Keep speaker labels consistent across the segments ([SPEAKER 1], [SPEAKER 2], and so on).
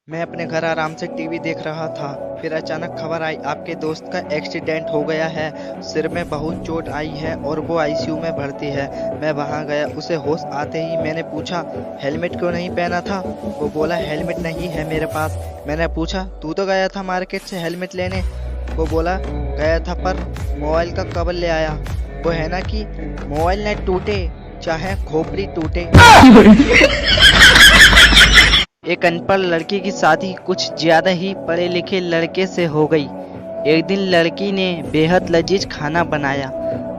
[SPEAKER 1] मैं अपने घर आराम से टीवी देख रहा था। फिर अचानक खबर आई आपके दोस्त का एक्सीडेंट हो गया है। सिर में बहुत चोट आई है और वो आईसीयू में भर्ती है। मैं वहां गया, उसे होश आते ही मैंने पूछा हेलमेट क्यों नहीं पहना था। वो बोला हेलमेट नहीं है मेरे पास। मैंने पूछा तू तो गया था मार्केट से हेलमेट लेने। वो बोला गया था पर मोबाइल का कवर ले आया। वो है ना कि मोबाइल न टूटे चाहे खोपड़ी टूटे। एक अनपढ़ लड़की की शादी कुछ ज्यादा ही पढ़े लिखे लड़के से हो गई। एक दिन लड़की ने बेहद लजीज खाना बनाया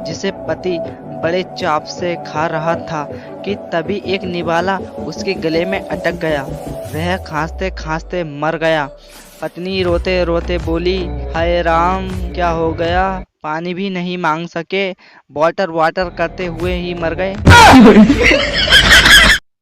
[SPEAKER 1] जिसे पति बड़े चाव से खा रहा था कि तभी एक निवाला उसके गले में अटक गया। वह खांसते खांसते मर गया। पत्नी रोते रोते बोली हाय राम क्या हो गया। पानी भी नहीं मांग सके, वाटर वाटर करते हुए ही मर गए।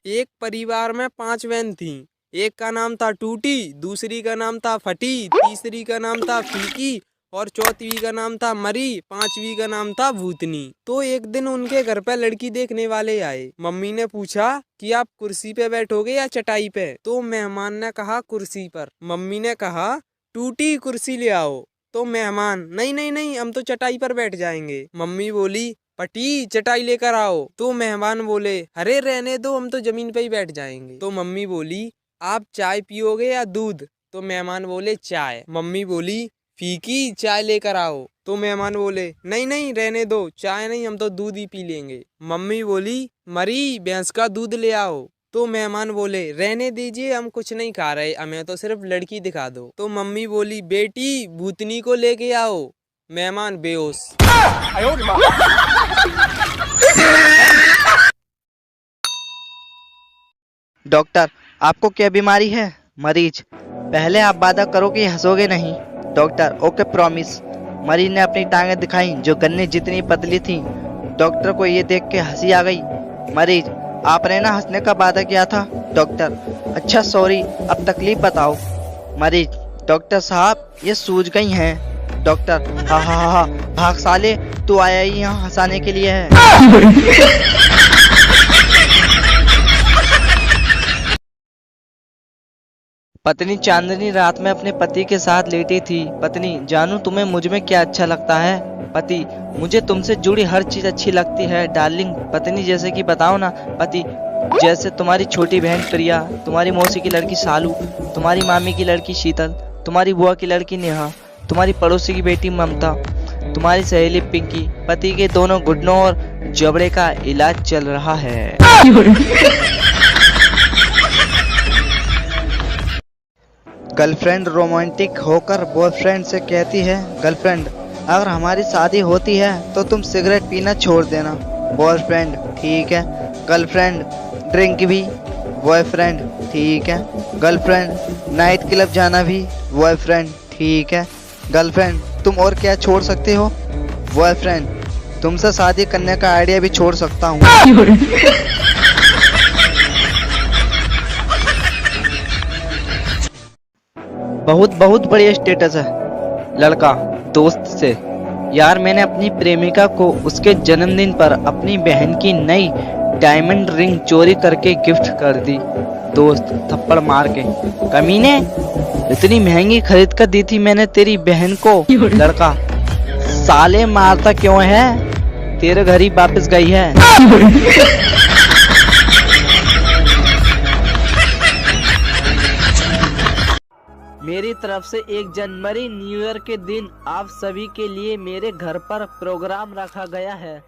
[SPEAKER 2] एक परिवार में 5 बहन थीं। एक का नाम था टूटी, दूसरी का नाम था फटी, तीसरी का नाम था फीकी और चौथी का नाम था मरी, 5वीं का नाम था भूतनी। तो एक दिन उनके घर पे लड़की देखने वाले आए। मम्मी ने पूछा कि आप कुर्सी पे बैठोगे या चटाई पे। तो मेहमान ने कहा कुर्सी पर। मम्मी ने कहा टूटी कुर्सी ले आओ। तो मेहमान नहीं नहीं नहीं हम तो चटाई पर बैठ जाएंगे। मम्मी बोली पटी चटाई लेकर आओ। तो मेहमान बोले अरे रहने दो हम तो जमीन पे ही बैठ जाएंगे। तो मम्मी बोली आप चाय पियोगे या दूध। तो मेहमान बोले चाय। मम्मी बोली फीकी चाय लेकर आओ। तो मेहमान बोले नहीं नहीं रहने दो, चाय नहीं हम तो दूध ही पी लेंगे। मम्मी बोली मरी भैंस का दूध ले आओ। तो मेहमान बोले रहने दीजिए हम कुछ नहीं खा रहे, हमें तो सिर्फ लड़की दिखा दो। तो मम्मी बोली बेटी भूतनी को लेके आओ। मेहमान बेहोश।
[SPEAKER 1] डॉक्टर आपको क्या बीमारी है। मरीज पहले आप वादा करो कि हंसोगे नहीं। Doctor okay promise. मरीज ने अपनी टांगें दिखाई जो गन्ने जितनी पतली थीं। डॉक्टर को ये देख के हंसी आ गई। मरीज आपने ना हंसने का वादा किया था। डॉक्टर अच्छा सॉरी, अब तकलीफ बताओ। मरीज डॉक्टर साहब ये सूज गई हैं। डॉक्टर हा हा हा भाग साले, तू आया ही यहाँ हंसाने के लिए है। पत्नी चांदनी रात में अपने पति के साथ लेटी थी। पत्नी जानू तुम्हें मुझ में क्या अच्छा लगता है। पति मुझे तुमसे जुड़ी हर चीज अच्छी लगती है डार्लिंग। पत्नी जैसे कि बताओ ना। पति जैसे तुम्हारी छोटी बहन प्रिया, तुम्हारी मौसी की लड़की सालू, तुम्हारी मामी की लड़की शीतल, तुम्हारी बुआ की लड़की नेहा, तुम्हारी पड़ोसी की बेटी ममता, तुम्हारी सहेली पिंकी। पति के दोनों घुटनों और जबड़े का इलाज चल रहा है। गर्लफ्रेंड रोमांटिक होकर बॉयफ्रेंड से कहती है गर्लफ्रेंड अगर हमारी शादी होती है तो तुम सिगरेट पीना छोड़ देना। बॉयफ्रेंड ठीक है। गर्लफ्रेंड ड्रिंक भी। बॉयफ्रेंड ठीक है। गर्लफ्रेंड नाइट क्लब जाना भी। बॉयफ्रेंड ठीक है। गर्लफ्रेंड तुम और क्या छोड़ सकते हो। बॉयफ्रेंड तुमसे शादी करने का आइडिया भी छोड़ सकता हूँ। बहुत बहुत बड़ी स्टेटस है। लड़का दोस्त से यार मैंने अपनी प्रेमिका को उसके जन्मदिन पर अपनी बहन की नई डायमंड रिंग चोरी करके गिफ्ट कर दी। दोस्त थप्पड़ मार के कमीने इतनी महंगी खरीद कर दी थी मैंने तेरी बहन को। लड़का साले मारता क्यों है, तेरे घर ही वापस गई है। मेरी तरफ से 1 जनवरी न्यू ईयर के दिन आप सभी के लिए मेरे घर पर प्रोग्राम रखा गया है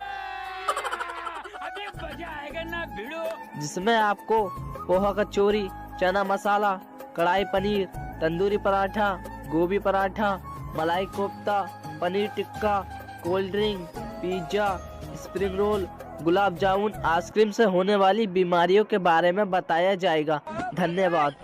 [SPEAKER 1] जिसमें आपको पोहा कचौरी, चना मसाला, कढ़ाई पनीर, तंदूरी पराठा, गोभी paratha, malai kofta, paneer tikka, cold drink, pizza, spring roll, gulab jamun, ice cream से होने वाली बीमारियों के बारे में बताया जाएगा। धन्यवाद।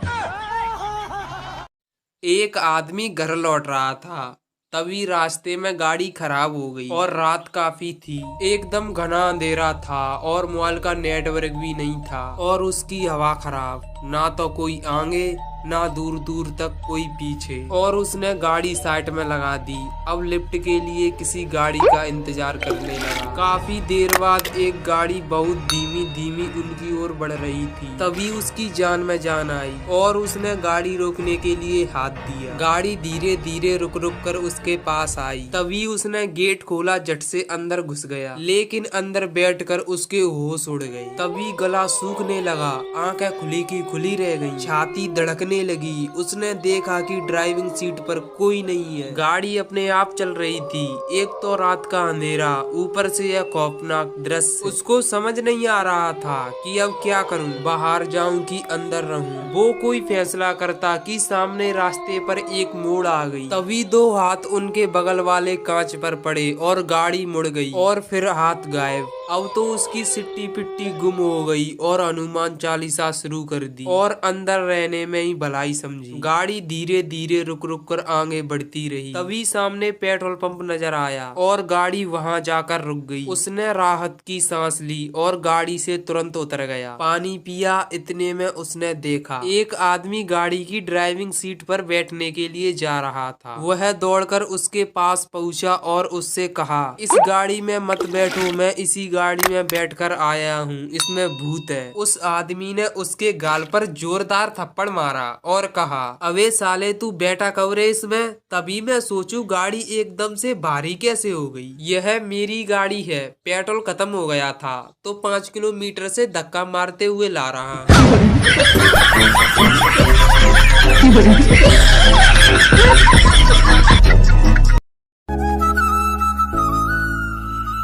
[SPEAKER 2] एक आदमी घर लौट रहा था, तभी रास्ते में गाड़ी खराब हो गई और रात काफी थी। एकदम घना अंधेरा था और मोबाइल का नेटवर्क भी नहीं था और उसकी हवा खराब, ना तो कोई आगे ना दूर दूर तक कोई पीछे। और उसने गाड़ी साइड में लगा दी। अब लिफ्ट के लिए किसी गाड़ी का इंतजार करने लगा। काफी देर बाद एक गाड़ी बहुत धीमी धीमी उनकी ओर बढ़ रही थी। तभी उसकी जान में जान आई और उसने गाड़ी रोकने के लिए हाथ दिया। गाड़ी धीरे धीरे रुक रुक कर उसके पास आई। तभी उसने गेट खोला, झट से अंदर घुस गया, लेकिन अंदर बैठकर उसके होश उड़ गए। तभी गला सूखने लगा, आंखें खुली की खुली रह गई, छाती धड़कने लगी। उसने देखा कि ड्राइविंग सीट पर कोई नहीं है। गाड़ी अपने आप चल रही थी। एक तो रात का अंधेरा, ऊपर से यह खौफनाक दृश्य। उसको समझ नहीं आ रहा था कि अब क्या करूं, बाहर जाऊं कि अंदर रहूं। वो कोई फैसला करता कि सामने रास्ते पर एक मोड़ आ गई। तभी दो हाथ उनके बगल वाले कांच पर पड़े और गाड़ी मुड़ गई और फिर हाथ गायब। अब तो उसकी सिट्टी पिट्टी गुम हो गई और हनुमान चालीसा शुरू कर दी और अंदर रहने में ही भलाई समझी। गाड़ी धीरे धीरे रुक रुक कर आगे बढ़ती रही। तभी सामने पेट्रोल पंप नजर आया और गाड़ी वहां जाकर रुक गई। उसने राहत की सांस ली और गाड़ी से तुरंत उतर गया। पानी पिया। इतने में उसने देखा एक आदमी गाड़ी की ड्राइविंग सीट पर बैठने के लिए जा रहा था। वह दौड़कर उसके पास पहुंचा और उससे कहा, इस गाड़ी में मत बैठो, मैं इसी गाड़ी में बैठकर आया हूँ, इसमें भूत है। उस आदमी ने उसके गाल पर जोरदार थप्पड़ मारा और कहा, अबे साले तू बैठा कब रे इसमें? तभी मैं सोचूं गाड़ी एकदम से भारी कैसे हो गई। यह मेरी गाड़ी है, पेट्रोल खत्म हो गया था तो 5 किलोमीटर से धक्का मारते हुए ला रहा हूँ।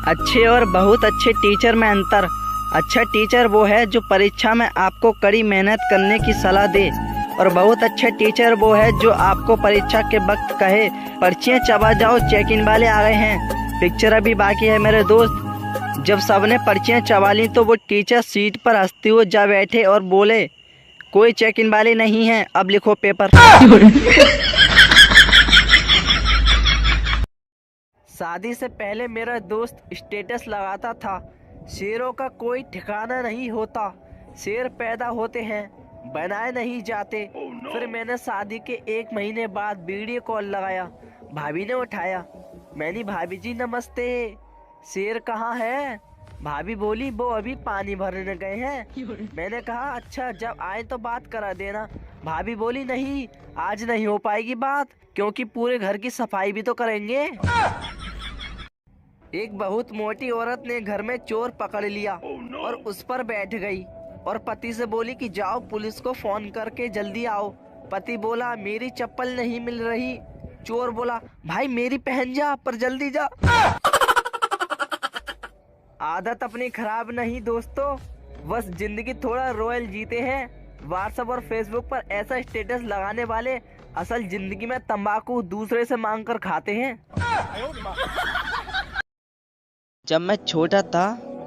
[SPEAKER 1] अच्छे और बहुत अच्छे टीचर में अंतर। अच्छा टीचर वो है जो परीक्षा में आपको कड़ी मेहनत करने की सलाह दे, और बहुत अच्छा टीचर वो है जो आपको परीक्षा के वक्त कहे, पर्चियाँ चबा जाओ, चेक इन वाले आ गए हैं। पिक्चर अभी बाकी है मेरे दोस्त। जब सबने पर्चियाँ चबा ली तो वो टीचर सीट पर हंसते हुए जा बैठे और बोले, कोई चेक इन वाले नहीं है, अब लिखो पेपर। शादी से पहले मेरा दोस्त स्टेटस लगाता था, शेरों का कोई ठिकाना नहीं होता, शेर पैदा होते हैं, बनाए नहीं जाते। फिर मैंने शादी के 1 महीने बाद वीडियो कॉल लगाया, भाभी ने उठाया। मैंने, भाभी जी नमस्ते, शेर कहाँ है? भाभी बोली वो अभी पानी भरने गए हैं। मैंने कहा अच्छा, जब आए तो बात करा देना। भाभी बोली नहीं, आज नहीं हो पाएगी बात, क्योंकि पूरे घर की सफाई भी तो करेंगे। एक बहुत मोटी औरत ने घर में चोर पकड़ लिया और उस पर बैठ गई और पति से बोली कि जाओ पुलिस को फोन करके जल्दी आओ। पति बोला मेरी चप्पल नहीं मिल रही। चोर बोला भाई मेरी पहन जा, पर जल्दी जा। आदत अपनी खराब नहीं दोस्तों, बस जिंदगी थोड़ा रॉयल जीते हैं। व्हाट्सएप और फेसबुक पर ऐसा स्टेटस लगाने वाले असल जिंदगी में तंबाकू दूसरे से मांग कर खाते हैं। जब मैं छोटा था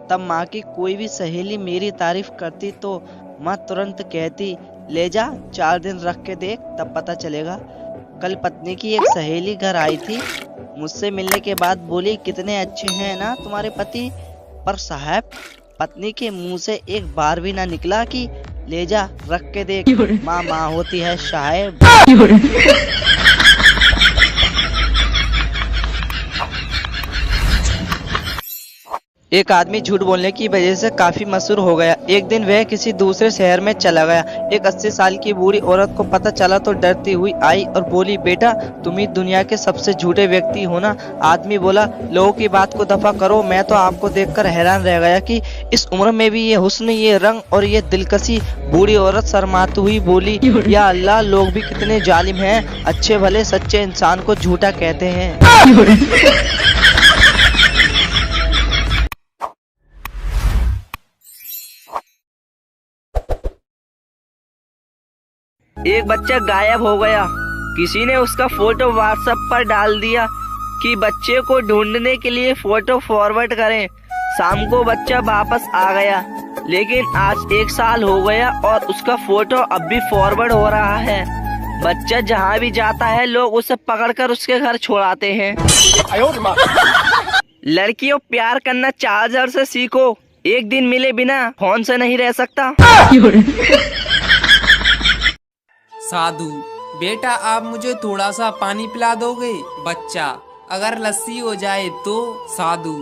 [SPEAKER 1] तब माँ की कोई भी सहेली मेरी तारीफ करती तो माँ तुरंत कहती, ले जा 4 दिन रख के देख, तब पता चलेगा। कल पत्नी की एक सहेली घर आई थी, मुझसे मिलने के बाद बोली कितने अच्छे हैं ना तुम्हारे पति। पर साहब पत्नी के मुंह से एक बार भी ना निकला कि ले जा रख के देख। माँ माँ होती है साहब। एक आदमी झूठ बोलने की वजह से काफी मशहूर हो गया। एक दिन वह किसी दूसरे शहर में चला गया। एक 80 साल की बूढ़ी औरत को पता चला तो डरती हुई आई और बोली, बेटा तुम ही दुनिया के सबसे झूठे व्यक्ति हो ना। आदमी बोला, लोगों की बात को दफा करो, मैं तो आपको देखकर हैरान रह गया कि इस उम्र में भी ये हुस्न, ये रंग और ये दिलकशी। बूढ़ी औरत शर्माती हुई बोली, या अल्लाह लोग भी कितने जालिम हैं, अच्छे भले सच्चे इंसान को झूठा कहते हैं। एक बच्चा गायब हो गया। किसी ने उसका फोटो व्हाट्सएप पर डाल दिया कि बच्चे को ढूंढने के लिए फोटो फॉरवर्ड करें। शाम को बच्चा वापस आ गया, लेकिन आज 1 साल हो गया और उसका फोटो अब भी फॉरवर्ड हो रहा है। बच्चा जहाँ भी जाता है लोग उसे पकड़कर उसके घर छोड़ाते हैं। लड़कियों प्यार करना चार्जर से सीखो, एक दिन मिले बिना फोन से नहीं रह सकता।
[SPEAKER 2] साधु, बेटा आप मुझे थोड़ा सा पानी पिला दोगे? बच्चा, अगर लस्सी हो जाए तो? साधु,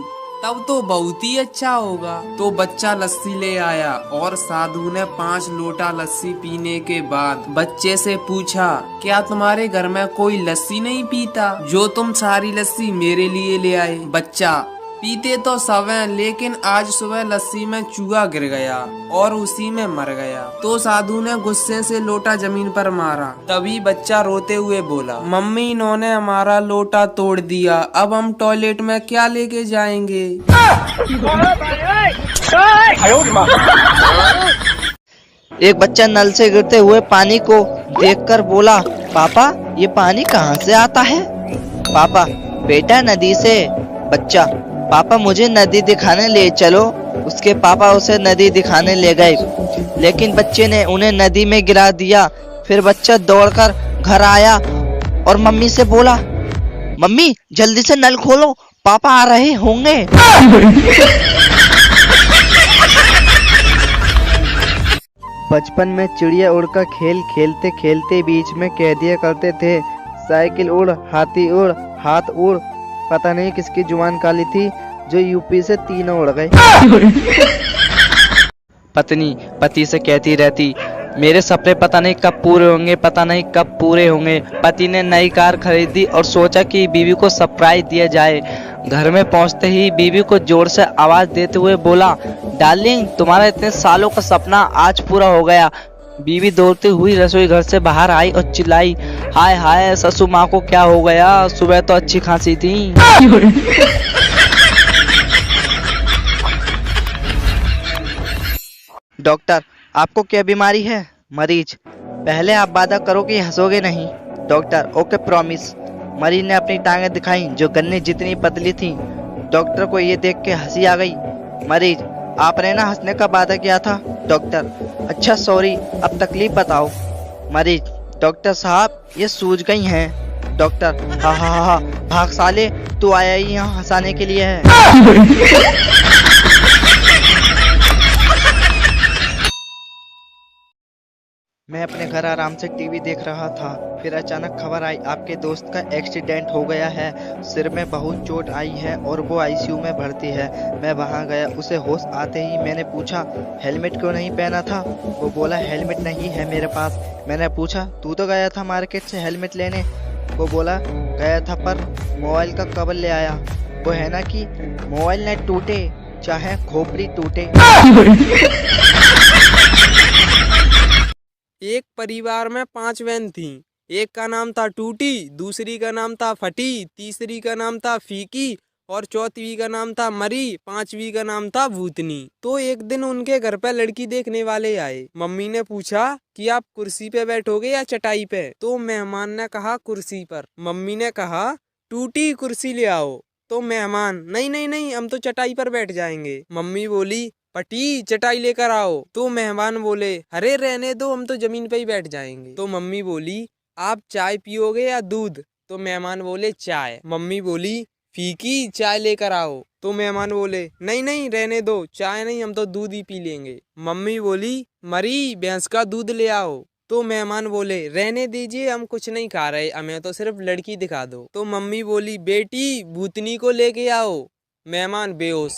[SPEAKER 2] तब तो बहुत ही अच्छा होगा। तो बच्चा लस्सी ले आया और साधु ने 5 लोटा लस्सी पीने के बाद बच्चे से पूछा, क्या तुम्हारे घर में कोई लस्सी नहीं पीता जो तुम सारी लस्सी मेरे लिए ले आए? बच्चा, पीते तो सब हैं, लेकिन आज सुबह लस्सी में चूहा गिर गया और उसी में मर गया। तो साधु ने गुस्से से लोटा जमीन पर मारा। तभी बच्चा रोते हुए बोला, मम्मी इन्होंने हमारा लोटा तोड़ दिया, अब हम टॉयलेट में क्या लेके जाएंगे?
[SPEAKER 1] एक बच्चा नल से गिरते हुए पानी को देखकर बोला, पापा ये पानी कहाँ से आता है? पापा, बेटा नदी से। बच्चा, पापा मुझे नदी दिखाने ले चलो। उसके पापा उसे नदी दिखाने ले गए, लेकिन बच्चे ने उन्हें नदी में गिरा दिया। फिर बच्चा दौड़कर घर आया और मम्मी से बोला, मम्मी जल्दी से नल खोलो, पापा आ रहे होंगे। बचपन में चिड़िया उड़ का खेल खेलते खेलते बीच में कह दिया करते थे, साइकिल उड़, हाथी उड़, हाथ उड़। पता नहीं किसकी जुबान काली थी जो यूपी से तीनों उड़ गए। पत्नी पति से कहती रहती, मेरे सपने पता नहीं कब पूरे होंगे, पता नहीं कब पूरे होंगे। पति ने नई कार खरीदी और सोचा कि बीवी को सरप्राइज दिया जाए। घर में पहुंचते ही बीवी को जोर से आवाज देते हुए बोला, डार्लिंग तुम्हारा इतने सालों का सपना आज पूरा हो गया। बीवी दौड़ती हुई रसोई घर से बाहर आई और चिल्लाई, हाय हाय ससुर माँ को क्या हो गया, सुबह तो अच्छी खांसी थी। डॉक्टर, आपको क्या बीमारी है? मरीज, पहले आप वादा करो कि हंसोगे नहीं। Doctor, okay promise. मरीज ने अपनी टांगें दिखाई जो गन्ने जितनी पतली थी। डॉक्टर को ये देख के हंसी आ गई। मरीज, आपने ना हंसने का वादा किया था। डॉक्टर, अच्छा सॉरी, अब तकलीफ बताओ। मरीज, डॉक्टर साहब ये सूज गई हैं। डॉक्टर, हा हा हा, भाग साले, तू आया ही यहाँ हंसाने के लिए है। मैं अपने घर आराम से टीवी देख रहा था, फिर अचानक खबर आई आपके दोस्त का एक्सीडेंट हो गया है, सिर में बहुत चोट आई है और वो आईसीयू में भर्ती है। मैं वहां गया, उसे होश आते ही मैंने पूछा हेलमेट क्यों नहीं पहना था? वो बोला हेलमेट नहीं है मेरे पास। मैंने पूछा तू तो गया था मार्केट से हेलमेट लेने? वो बोला गया था पर मोबाइल का कवर ले आया। वो है ना कि मोबाइल न टूटे चाहे खोपड़ी टूटे।
[SPEAKER 2] एक परिवार में 5 बहन थीं। एक का नाम था टूटी, दूसरी का नाम था फटी, तीसरी का नाम था फीकी और चौथी का नाम था मरी, 5वीं का नाम था भूतनी। तो एक दिन उनके घर पे लड़की देखने वाले आए। मम्मी ने पूछा कि आप कुर्सी पे बैठोगे या चटाई पे? तो मेहमान ने कहा कुर्सी पर। मम्मी ने कहा टूटी कुर्सी ले आओ। तो मेहमान नहीं नहीं नहीं, हम तो चटाई पर बैठ जाएंगे। मम्मी बोली पटी चटाई लेकर आओ। तो मेहमान बोले अरे रहने दो, हम तो जमीन पे ही बैठ जाएंगे। तो मम्मी बोली आप चाय पियोगे या दूध? तो मेहमान बोले चाय। मम्मी बोली फीकी चाय लेकर आओ। तो मेहमान बोले नहीं नहीं रहने दो, चाय नहीं, हम तो दूध ही पी लेंगे। मम्मी बोली मरी भैंस का दूध ले आओ। तो मेहमान बोले रहने दीजिए, हम कुछ नहीं खा रहे, हमें तो सिर्फ लड़की दिखा दो। तो मम्मी बोली बेटी भूतनी को लेके आओ। मेहमान बेहोश।